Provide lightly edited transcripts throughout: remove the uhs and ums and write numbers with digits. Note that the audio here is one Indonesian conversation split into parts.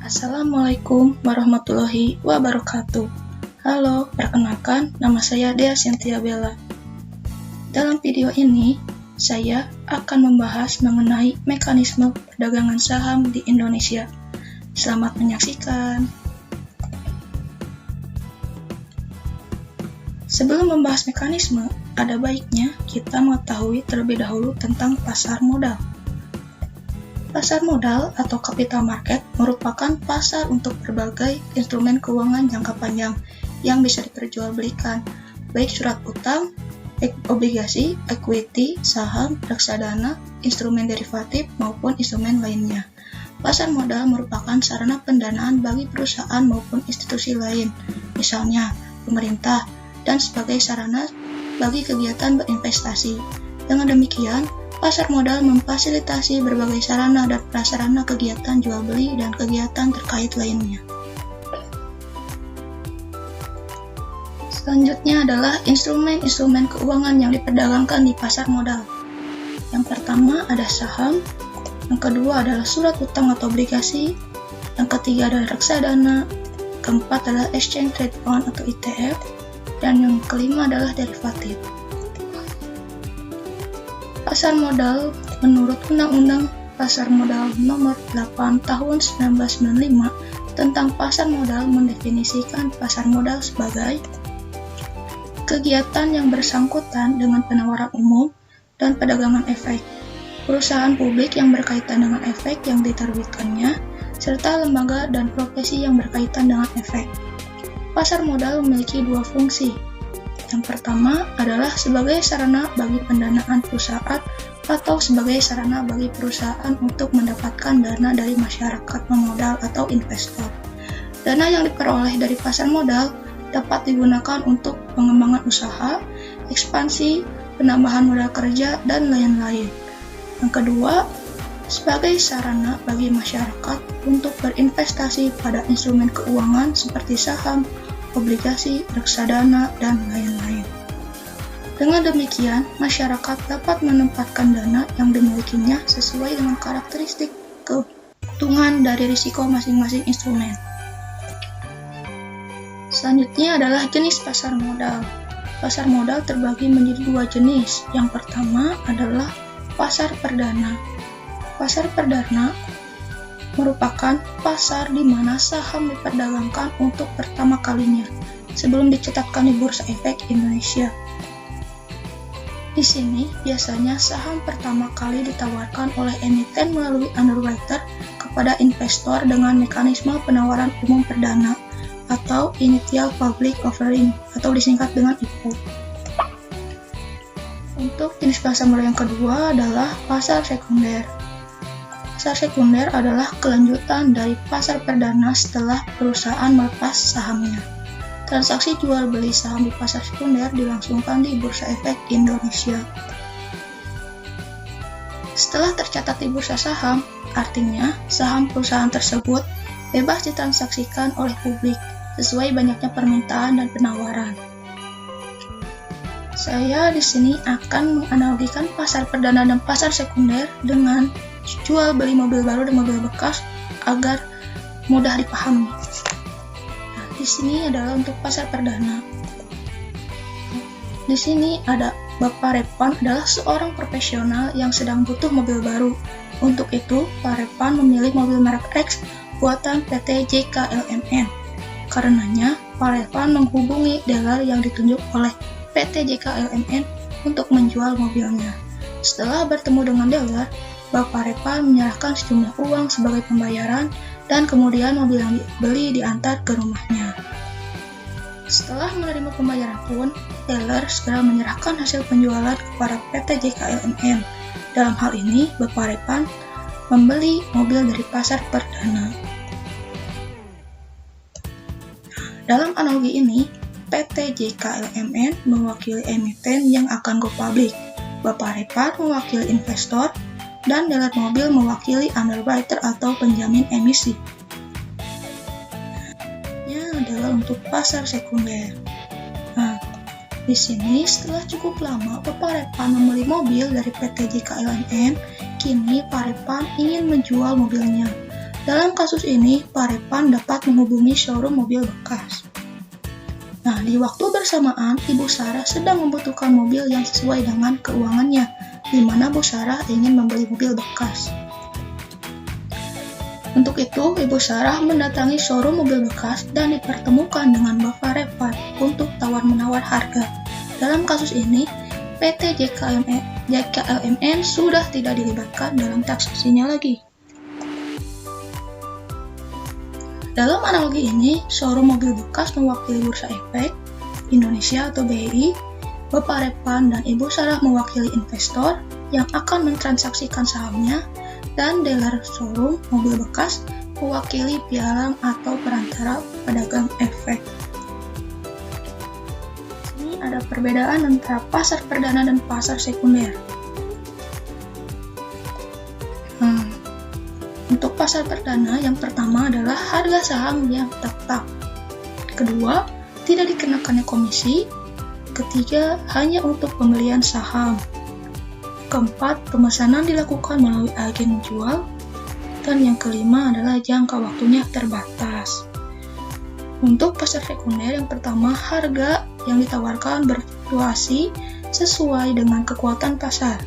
Assalamualaikum warahmatullahi wabarakatuh. Halo, perkenalkan, nama saya Dea Cynthia Bella. Dalam video ini, saya akan membahas mengenai mekanisme perdagangan saham di Indonesia. Selamat menyaksikan. Sebelum membahas mekanisme, ada baiknya kita mengetahui terlebih dahulu tentang pasar modal. Pasar modal atau capital market merupakan pasar untuk berbagai instrumen keuangan jangka panjang yang bisa diperjualbelikan, baik surat utang, obligasi, equity, saham, reksadana, instrumen derivatif, maupun instrumen lainnya. Pasar modal merupakan sarana pendanaan bagi perusahaan maupun institusi lain, misalnya pemerintah, dan sebagai sarana bagi kegiatan berinvestasi. Dengan demikian, pasar modal memfasilitasi berbagai sarana dan prasarana kegiatan jual beli dan kegiatan terkait lainnya. Selanjutnya adalah instrumen-instrumen keuangan yang diperdagangkan di pasar modal. Yang pertama ada saham, yang kedua adalah surat utang atau obligasi, yang ketiga adalah reksadana, keempat adalah exchange trade fund atau ETF, dan yang kelima adalah derivatif. Pasar modal menurut Undang-Undang Pasar Modal Nomor 8 Tahun 1995 tentang pasar modal mendefinisikan pasar modal sebagai kegiatan yang bersangkutan dengan penawaran umum dan perdagangan efek, perusahaan publik yang berkaitan dengan efek yang diterbitkannya, serta lembaga dan profesi yang berkaitan dengan efek. Pasar modal memiliki dua fungsi. Yang pertama adalah sebagai sarana bagi pendanaan perusahaan atau sebagai sarana bagi perusahaan untuk mendapatkan dana dari masyarakat pemodal atau investor. Dana yang diperoleh dari pasar modal dapat digunakan untuk pengembangan usaha, ekspansi, penambahan modal kerja, dan lain-lain. Yang kedua, sebagai sarana bagi masyarakat untuk berinvestasi pada instrumen keuangan seperti saham, obligasi, reksadana, dan lain-lain. Dengan demikian, masyarakat dapat menempatkan dana yang dimilikinya sesuai dengan karakteristik keuntungan dari risiko masing-masing instrumen. Selanjutnya adalah jenis pasar modal. Pasar modal terbagi menjadi dua jenis. Yang pertama adalah pasar perdana. Pasar perdana merupakan pasar di mana saham diperdagangkan untuk pertama kalinya sebelum dicetakkan di Bursa Efek Indonesia. Di sini biasanya saham pertama kali ditawarkan oleh emiten melalui underwriter kepada investor dengan mekanisme penawaran umum perdana atau Initial Public Offering atau disingkat dengan IPO. Untuk jenis pasar modal yang kedua adalah pasar sekunder. Pasar sekunder adalah kelanjutan dari pasar perdana setelah perusahaan melepas sahamnya. Transaksi jual beli saham di pasar sekunder dilangsungkan di Bursa Efek Indonesia. Setelah tercatat di bursa saham, artinya saham perusahaan tersebut bebas ditransaksikan oleh publik sesuai banyaknya permintaan dan penawaran. Saya di sini akan menganalogikan pasar perdana dan pasar sekunder dengan jual beli mobil baru dan mobil bekas agar mudah dipahami. Nah, di sini adalah untuk pasar perdana. Di sini ada Bapak Repan adalah seorang profesional yang sedang butuh mobil baru. Untuk itu, Pak Repan memilih mobil merek X buatan PT JKLMN. Karenanya, Pak Repan menghubungi dealer yang ditunjuk oleh PT JKLMN untuk menjual mobilnya. Setelah bertemu dengan dealer, Bapak Repan menyerahkan sejumlah uang sebagai pembayaran dan kemudian mobil yang dibeli diantar ke rumahnya. Setelah menerima pembayaran pun, dealer segera menyerahkan hasil penjualan kepada PT JKLMN. Dalam hal ini, Bapak Repan membeli mobil dari pasar perdana. Dalam analogi ini, PT JKLMN mewakili emiten yang akan go public. Bapak Repan mewakili investor, dan dealer mobil mewakili underwriter atau penjamin emisi. Ini adalah untuk pasar sekunder. Nah, di sini setelah cukup lama Bapak Repan membeli mobil dari PT JKLMN, kini Pak Repan ingin menjual mobilnya. Dalam kasus ini, Parepan dapat menghubungi showroom mobil bekas. Nah, di waktu bersamaan, Ibu Sarah sedang membutuhkan mobil yang sesuai dengan keuangannya, di mana Bu Sarah ingin membeli mobil bekas. Untuk itu, Ibu Sarah mendatangi showroom mobil bekas dan dipertemukan dengan Bapak Parepan untuk tawar-menawar harga. Dalam kasus ini, PT JKLMN sudah tidak dilibatkan dalam transaksinya lagi. Dalam analogi ini, showroom mobil bekas mewakili Bursa Efek Indonesia atau BEI, Bapak Parepan dan Ibu Sarah mewakili investor yang akan mentransaksikan sahamnya, dan dealer showroom mobil bekas mewakili pialang atau perantara pedagang efek. Ini ada perbedaan antara pasar perdana dan pasar sekunder. Untuk pasar perdana, yang pertama adalah harga saham yang tetap. Kedua, tidak dikenakannya komisi. Ketiga, hanya untuk pembelian saham. Keempat, pemesanan dilakukan melalui agen jual. Dan yang kelima adalah jangka waktunya terbatas. Untuk pasar sekunder, yang pertama, harga yang ditawarkan berfluktuasi sesuai dengan kekuatan pasar.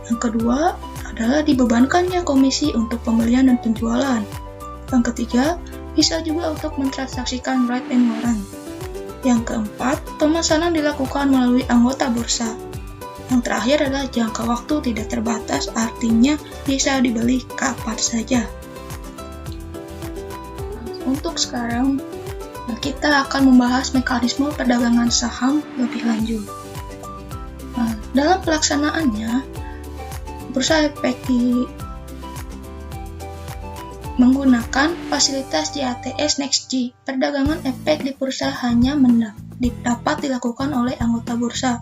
Yang kedua adalah dibebankannya komisi untuk pembelian dan penjualan. Yang ketiga, bisa juga untuk mentransaksikan right and warrant. Yang keempat, pemesanan dilakukan melalui anggota bursa. Yang terakhir adalah jangka waktu tidak terbatas, artinya bisa dibeli kapan saja. Untuk sekarang, kita akan membahas mekanisme perdagangan saham lebih lanjut. Dalam pelaksanaannya, Bursa Efek menggunakan fasilitas JATS NextG. Perdagangan efek di bursa hanya dapat dilakukan oleh anggota bursa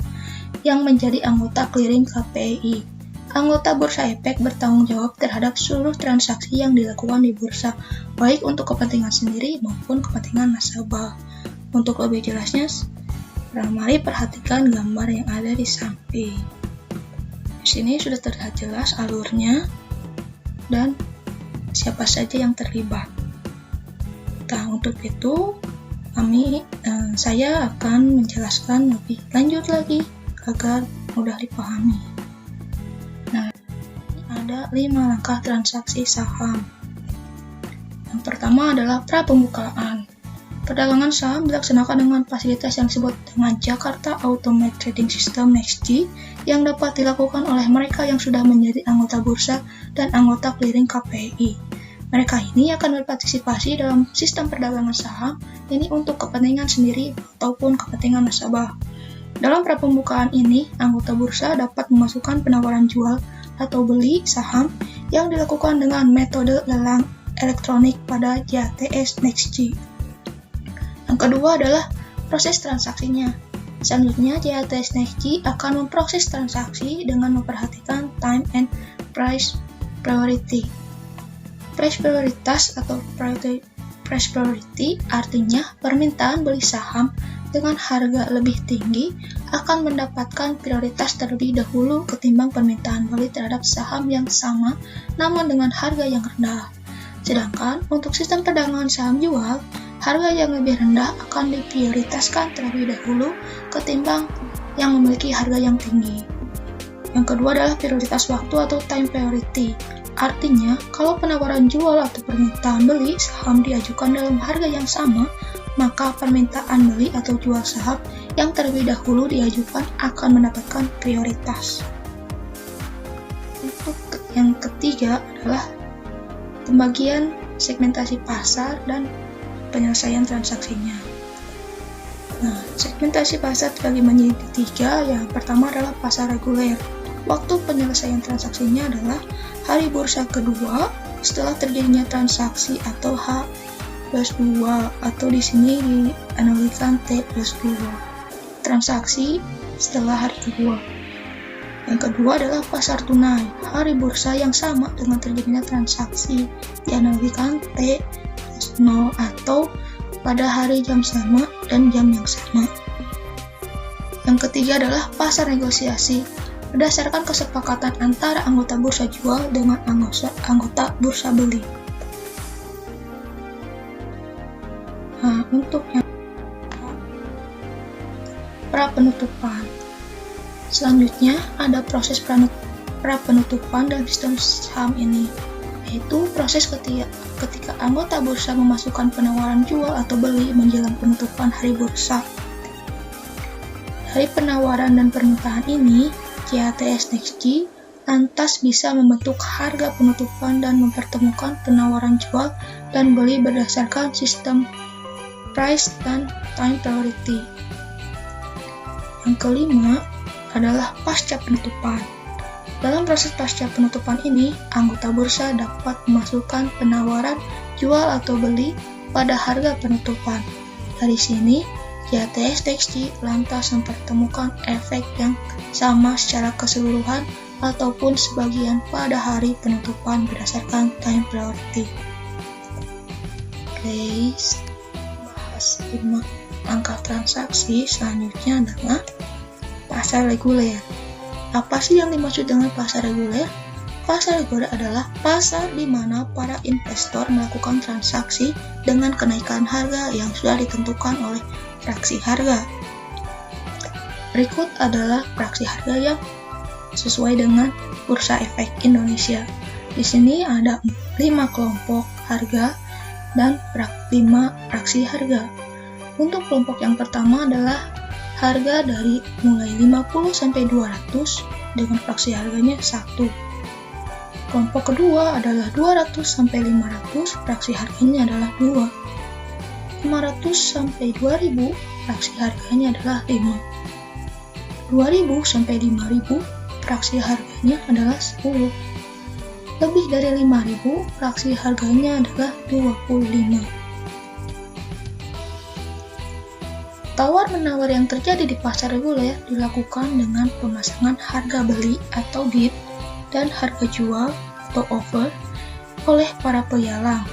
yang menjadi anggota clearing KPI. Anggota Bursa Efek bertanggung jawab terhadap seluruh transaksi yang dilakukan di bursa, baik untuk kepentingan sendiri maupun kepentingan nasabah. Untuk lebih jelasnya, mari perhatikan gambar yang ada di samping. Di sini sudah terlihat jelas alurnya dan siapa saja yang terlibat. Nah, untuk itu saya akan menjelaskan lebih lanjut lagi agar mudah dipahami. Nah, ini ada 5 langkah transaksi saham. Yang pertama adalah pra-pembukaan. Perdagangan saham dilaksanakan dengan fasilitas yang disebut dengan Jakarta Automated Trading System NextG yang dapat dilakukan oleh mereka yang sudah menjadi anggota bursa dan anggota clearing KPI. Mereka ini akan berpartisipasi dalam sistem perdagangan saham ini untuk kepentingan sendiri ataupun kepentingan nasabah. Dalam pra-pembukaan ini, anggota bursa dapat memasukkan penawaran jual atau beli saham yang dilakukan dengan metode lelang elektronik pada JATS NextG. Yang kedua adalah proses transaksinya. Selanjutnya, JATS NextG akan memproses transaksi dengan memperhatikan time and price priority. Price prioritas atau price priority artinya permintaan beli saham dengan harga lebih tinggi akan mendapatkan prioritas terlebih dahulu ketimbang permintaan beli terhadap saham yang sama namun dengan harga yang rendah. Sedangkan untuk sistem perdagangan saham jual, harga yang lebih rendah akan diprioritaskan terlebih dahulu ketimbang yang memiliki harga yang tinggi. Yang kedua adalah prioritas waktu atau time priority. Artinya, kalau penawaran jual atau permintaan beli saham diajukan dalam harga yang sama, maka permintaan beli atau jual saham yang terlebih dahulu diajukan akan mendapatkan prioritas. Untuk yang ketiga adalah pembagian segmentasi pasar dan penyelesaian transaksinya. Nah, segmentasi pasar terbagi menjadi 3. Yang pertama adalah pasar reguler. Waktu penyelesaian transaksinya adalah hari bursa kedua setelah terjadinya transaksi atau H+2 atau di sini dianalogikan T+2. Transaksi setelah hari kedua. Yang kedua adalah pasar tunai. Hari bursa yang sama dengan terjadinya transaksi dianalogikan T+0 atau pada hari jam sama dan jam yang sama. Yang ketiga adalah pasar negosiasi. Berdasarkan kesepakatan antara anggota bursa jual dengan anggota bursa beli. Nah, untuk yang pra-penutupan. Selanjutnya ada proses pra-penutupan dalam sistem saham ini, yaitu proses ketika anggota bursa memasukkan penawaran jual atau beli menjelang penutupan hari bursa. Dari penawaran dan permintaan ini, CATS NextG lantas bisa membentuk harga penutupan dan mempertemukan penawaran jual dan beli berdasarkan sistem price dan time priority. Yang kelima adalah pasca penutupan. Dalam proses pasca penutupan ini, anggota bursa dapat memasukkan penawaran jual atau beli pada harga penutupan. Dari sini, CATS NextG lantas mempertemukan efek yang sama secara keseluruhan ataupun sebagian pada hari penutupan berdasarkan time priority. Oke, bahas 5 langkah transaksi. Selanjutnya adalah pasar reguler. Apa sih yang dimaksud dengan pasar reguler? Pasar reguler adalah pasar di mana para investor melakukan transaksi dengan kenaikan harga yang sudah ditentukan oleh fraksi harga. Berikut adalah fraksi harga yang sesuai dengan Bursa Efek Indonesia. Di sini ada 5 kelompok harga dan 5 fraksi harga. Untuk kelompok yang pertama adalah harga dari mulai 50 sampai 200 dengan fraksi harganya 1. Kelompok kedua adalah 200 sampai 500, fraksi harganya adalah 2. 500 sampai 2000, fraksi harganya adalah 5. 2000 sampai 5000, fraksi harganya adalah 10. Lebih dari 5000, fraksi harganya adalah 25. Tawar-menawar yang terjadi di pasar reguler dilakukan dengan pemasangan harga beli atau bid dan harga jual atau offer oleh para peyalang.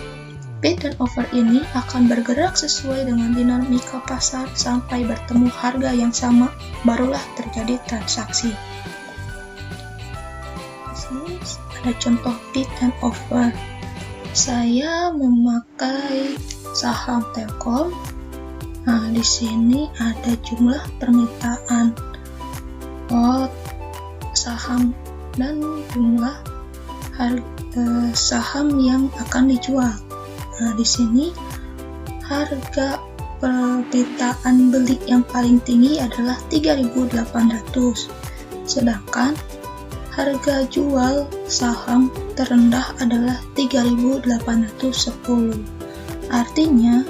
Bid dan offer ini akan bergerak sesuai dengan dinamika pasar sampai bertemu harga yang sama, barulah terjadi transaksi. Di sini ada contoh bid dan offer. Saya memakai saham Telkom. Nah, di sini ada jumlah permintaan saham dan jumlah saham yang akan dijual. Nah, di sini harga permintaan beli yang paling tinggi adalah 3.800, sedangkan harga jual saham terendah adalah 3.810. Artinya,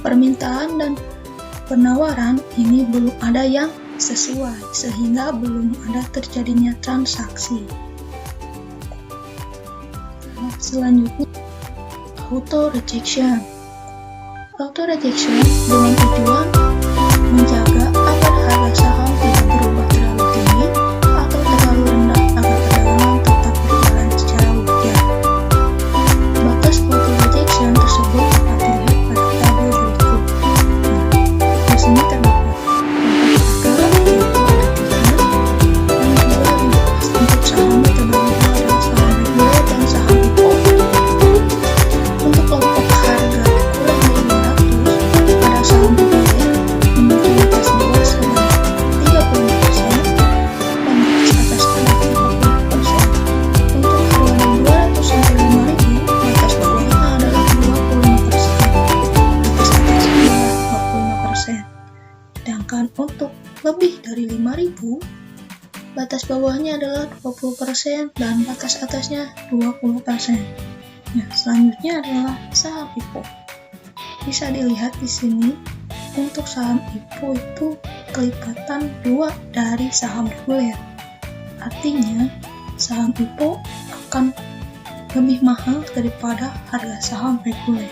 permintaan dan penawaran ini belum ada yang sesuai, sehingga belum ada terjadinya transaksi. Selanjutnya, auto rejection. Auto rejection dengan tujuan menjaga agar harga saham tidak berubah terlalu tinggi atau terlalu rendah agar perdagangan tetap berjalan secara wajar. Batas auto rejection tersebut dapat dilihat pada tabel berikut. Di sini terdapat harga yaitu ada 3 dan juga dibahas untuk saham terbagi dua adalah saham reguler dan saham IPO. Untuk kelompok harga kurang dari 200 pada saham reguler memiliki batas bawah sebanyak 35% dan batas atas adalah 50%. Untuk harga dari 200 sampai 5.000, batas bawahnya adalah 25%. Batas atas adalah 25%. Sedangkan untuk lebih dari 5.000, batas bawahnya adalah 20% dan batas atasnya 20%. Nah, selanjutnya adalah saham IPO. Bisa dilihat di sini, untuk saham IPO itu kelipatan 2 dari saham reguler. Artinya, saham IPO akan lebih mahal daripada harga saham reguler.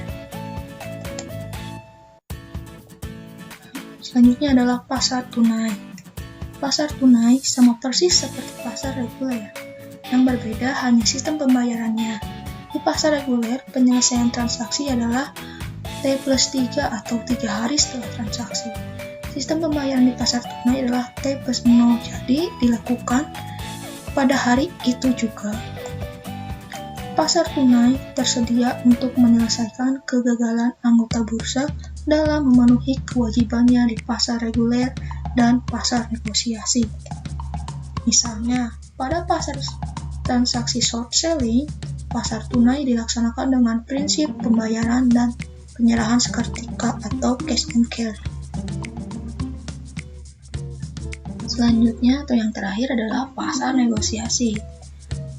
Selanjutnya adalah pasar tunai. Pasar tunai sama persis seperti pasar reguler. Yang berbeda hanya sistem pembayarannya. Di pasar reguler, penyelesaian transaksi adalah T+3 atau 3 hari setelah transaksi. Sistem pembayaran di pasar tunai adalah T+0, jadi dilakukan pada hari itu juga. pasar tunai tersedia untuk menyelesaikan kegagalan anggota bursa dalam memenuhi kewajibannya di pasar reguler dan pasar negosiasi. Misalnya, pada pasar transaksi short selling, pasar tunai dilaksanakan dengan prinsip pembayaran dan penyerahan seketika atau cash and carry. Selanjutnya atau yang terakhir adalah pasar negosiasi.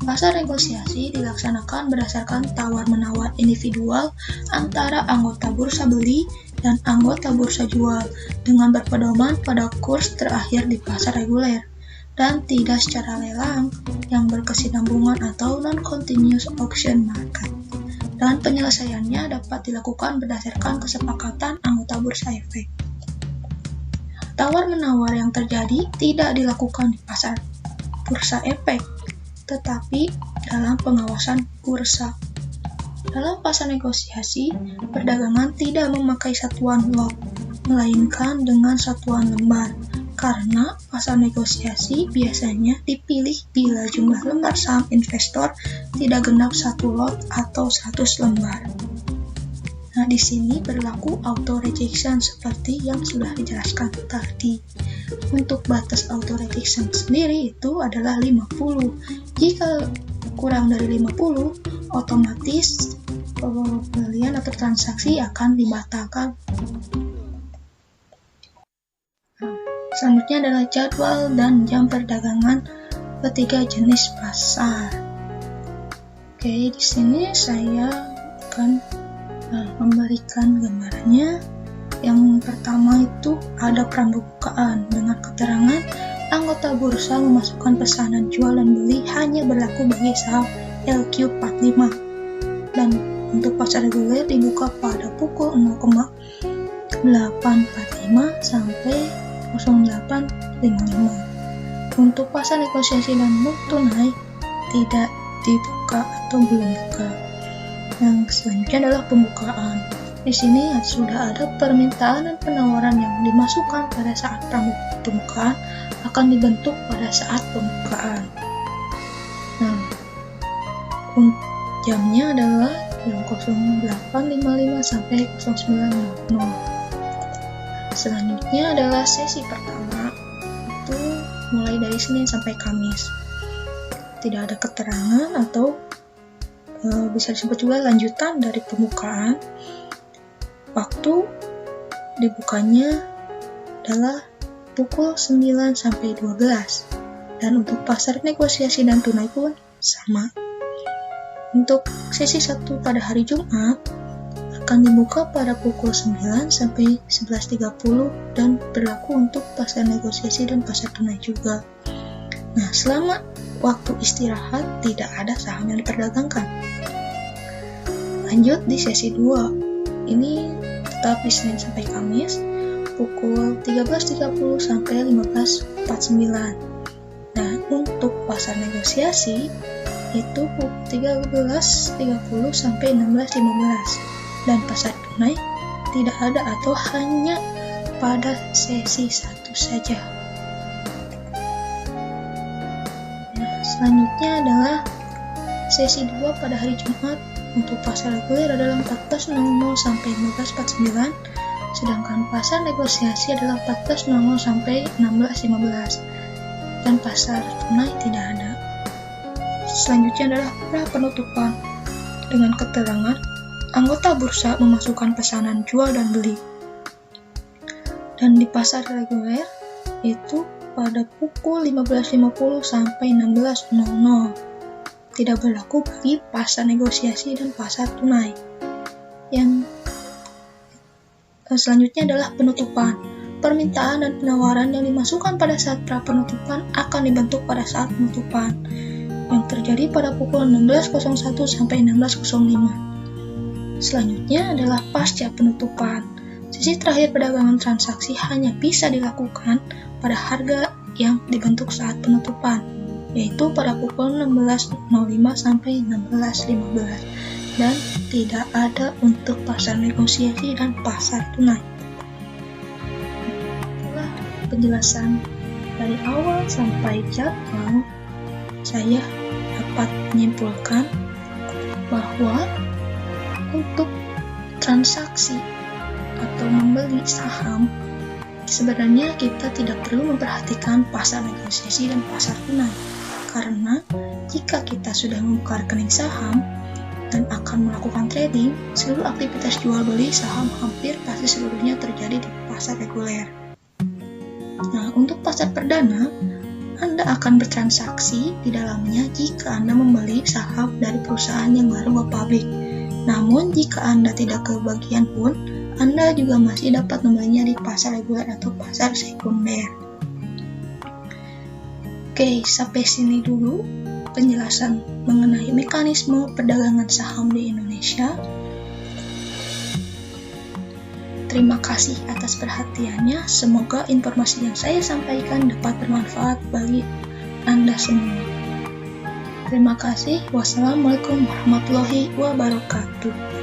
Pasar negosiasi dilaksanakan berdasarkan tawar-menawar individual antara anggota bursa beli dan anggota bursa jual dengan berpedoman pada kurs terakhir di pasar reguler dan tidak secara lelang yang berkesinambungan atau non-continuous auction market. Dan penyelesaiannya dapat dilakukan berdasarkan kesepakatan anggota bursa efek. Tawar-menawar yang terjadi tidak dilakukan di pasar bursa efek, tetapi dalam pengawasan bursa. Dalam pasar negosiasi, perdagangan tidak memakai satuan lot, melainkan dengan satuan lembar, karena pasar negosiasi biasanya dipilih bila jumlah lembar saham investor tidak genap 1 lot atau 100 lembar. Nah, di sini berlaku auto rejection seperti yang sudah dijelaskan tadi. Untuk batas auto rejection sendiri itu adalah 50. Jika kurang dari 50, otomatis pembelian atau transaksi akan dibatalkan. Selanjutnya adalah jadwal dan jam perdagangan ketiga jenis pasar. Oke, di sini saya akan memberikan gambarannya. Yang pertama itu ada pembukaan dengan keterangan anggota bursa memasukkan pesanan jual dan beli hanya berlaku bagi saham LQ45, dan untuk pasar reguler dibuka pada pukul 0,845 sampai 08.55. Untuk pasar negosiasi dan tunai tidak dibuka atau belum buka. Yang selanjutnya adalah pembukaan. Di sini sudah ada permintaan dan penawaran yang dimasukkan pada saat pembukaan akan dibentuk pada saat pembukaan. Nah, jamnya adalah jam 08.55 sampai 09.00. Selanjutnya adalah sesi pertama, itu mulai dari Senin sampai Kamis. Tidak ada keterangan atau bisa disebut juga lanjutan dari pembukaan. Waktu dibukanya adalah pukul 9 sampai 12. Dan untuk pasar negosiasi dan tunai pun sama. Untuk sesi 1 pada hari Jumat akan dibuka pada pukul 9 sampai 11.30 dan berlaku untuk pasar negosiasi dan pasar tunai juga. Nah, selama waktu istirahat tidak ada saham yang diperdagangkan. Lanjut di sesi 2. Ini tetap di Senin sampai Kamis pukul 13.30 sampai 15.49. Nah, untuk pasar negosiasi itu pukul 13.30 sampai 16.15. Dan pasar tunai tidak ada atau hanya pada sesi 1 saja. Nah, selanjutnya adalah sesi 2 pada hari Jumat. Untuk pasar reguler adalah 14.00 sampai 15.49, sedangkan pasar negosiasi adalah 14.00 sampai 16.15, dan pasar tunai tidak ada. Selanjutnya adalah pra penutupan dengan keterangan anggota bursa memasukkan pesanan jual dan beli. Dan di pasar reguler itu pada pukul 15.50 sampai 16.00. Tidak berlaku bagi pasar negosiasi dan pasar tunai. Yang selanjutnya adalah penutupan. Permintaan dan penawaran yang dimasukkan pada saat pra penutupan akan dibentuk pada saat penutupan, yang terjadi pada pukul 16.01 sampai 16.05. Selanjutnya adalah pasca penutupan. Sesi terakhir perdagangan transaksi hanya bisa dilakukan pada harga yang dibentuk saat penutupan, yaitu pada pukul 16.05 sampai 16.15, dan tidak ada untuk pasar negosiasi dan pasar tunai. Setelah penjelasan dari awal sampai jadwal, saya dapat menyimpulkan bahwa untuk transaksi atau membeli saham, sebenarnya kita tidak perlu memperhatikan pasar negosiasi dan pasar tunai. Karena jika kita sudah membuka rekening saham dan akan melakukan trading, seluruh aktivitas jual beli saham hampir pasti seluruhnya terjadi di pasar reguler. Nah, untuk pasar perdana, Anda akan bertransaksi di dalamnya jika Anda membeli saham dari perusahaan yang baru go public. Namun, jika Anda tidak kebagian pun, Anda juga masih dapat membelinya di pasar reguler atau pasar sekunder. Oke, sampai sini dulu penjelasan mengenai mekanisme perdagangan saham di Indonesia. Terima kasih atas perhatiannya. Semoga informasi yang saya sampaikan dapat bermanfaat bagi Anda semua. Terima kasih. Wassalamualaikum warahmatullahi wabarakatuh.